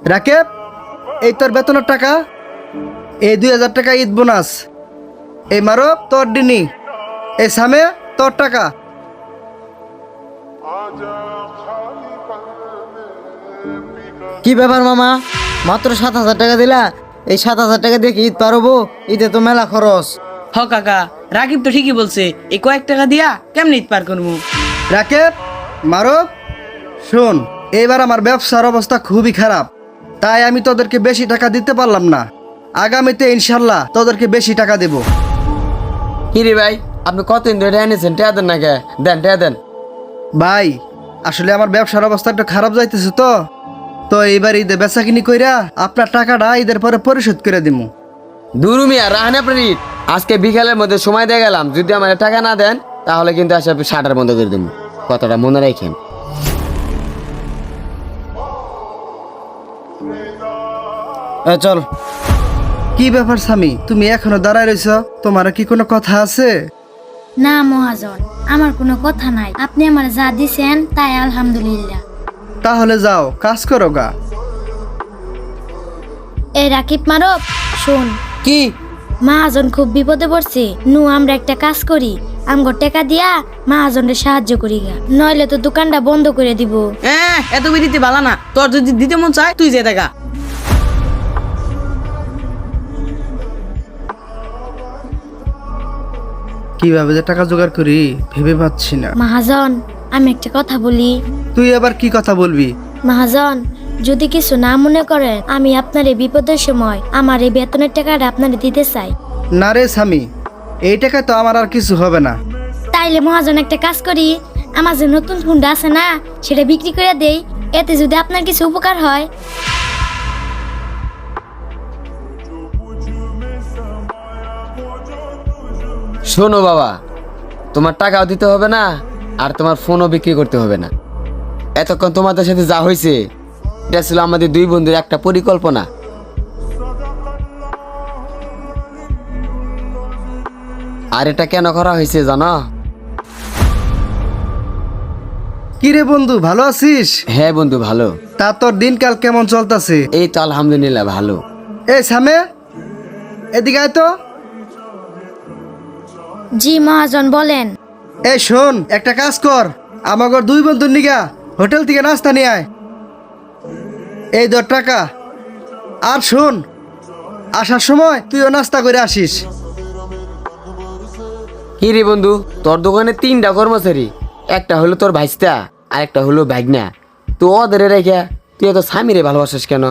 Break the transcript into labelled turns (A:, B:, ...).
A: রাকেব, এই তোর বেতনের টাকা, এই 2000 টাকা ঈদ বোনাস, এই মারব তোর ডিনি, এই সামে তোর টাকা।
B: কি ব্যাপার মামা, মাত্র 7,000 টাকা দিলা? এই 7,000 টাকা দিয়ে কি ঈদ পারবো? ঈদে তো মেলা খরচ।
C: হ কাকা, রাকিব তো ঠিকই বলছে, এই কয়েক টাকা দিয়া কেমনি ঈদ পার করবো।
A: রাকেব, মারব, শোন, এবার আমার ব্যবসার অবস্থা খুবই খারাপ, তাই আমি তোদেরকে বেশি টাকা দিতে পারলাম না। আগামীতে ইনশাল্লাহ তোদেরকে বেশি টাকা দেব।
B: কি রে ভাই, আপনি কতদিন ধরে এনেছেন? টেয়া দেন না কে? দেন, টেয়া দেন।
A: ভাই, আসলে আমার ব্যবসার অবস্থা একটু খারাপ যাইতেছে, তো এইবার ঈদে বেচা কিনি কইরা আপনার টাকাটা ঈদের পরে পরিশোধ করে দিমু।
B: দুরু মিয়া, রাহান আপনার ঈদ। আজকে বিকালের মধ্যে সময় দিয়ে গেলাম, যদি আমার টাকা না দেন তাহলে কিন্তু আসে শাটার বন্ধ করে দেবো। কথাটা মনে রাখেন। চল।
A: কি ব্যাপার স্বামী, তুমি এখনো দাঁড়ায় রইছ? তোমার কি কোনো কথা আছে?
D: না মহাজন, আমার কোনো কথা নাই। আপনি আমার যা দিছেন তাই আলহামদুলিল্লাহ।
A: তাহলে যাও, কাজ করো গা।
D: এই রাকিব মারব, শোন,
B: কি?
D: মহাজন খুব বিপদে পড়ছে। আমরা একটা কাজ করি, আমগো টাকা দিয়া মহাজনের সাহায্য করি গা, নইলে তো দোকানটা বন্ধ করে দিব।
C: হ্যাঁ, এত দিতে ভালো না। তোর যদি দিতে মন চায় তুই যে টাকা।
A: কিভাবে যে টাকা জোগাড় করি ভেবে পাচ্ছি না।
D: মহাজন, আমি একটা কথা বলি।
A: তুই আবার কি কথা বলবি?
D: মহাজন, যদি কিছু না মনে করেন, আমি আপনার এই বিপদের সময় আমার এই বেতনের টাকাটা আপনারে দিতে চাই।
A: না রে স্বামী, এই টাকায় তো আমার আর কিছু হবে না।
D: তাইলে মহাজন একটা কাজ করি, আমার যে নতুন ফোনটা আছে না, সেটা বিক্রি করে দেই, এতে যদি আপনার কিছু উপকার হয়।
B: শোনো বাবা, তোমার টাকাও দিতে হবে না, আর তোমার ফোনও বিক্রি করতে হবে না। এতক্ষণ তোমাদের সাথে যা হয়েছে, এটা ছিল আমাদের দুই বন্ধুর একটা পরিকল্পনা। আর এটা কেন করা হয়েছে জানো?
A: কি রে বন্ধু, ভালো আছিস?
B: হ্যাঁ বন্ধু, ভালো।
A: তা তোর দিনকাল কেমন চলতেছে?
B: এই তো আলহামদুলিল্লাহ ভালো।
A: এই সামে, এদিকে আয় তো।
D: জি মহাজন, বলেন।
A: এই শোন, একটা কাজ কর, আমাকে দুই বন্ধুর নিগা হোটেল থেকে নাস্তা নিয়ে আয়। এই ধর টাকা। আর শোন, আসার সময় তুইও নাস্তা করে আসিস।
B: কি রে বন্ধু, তোর দোকানে 3টা কর্মচারী, একটা হলো তোর ভাইস্তা আর একটা হলো ভাগনা। তো ওদের রেখে তুই এত স্বামীরে ভালোবাসিস কেন?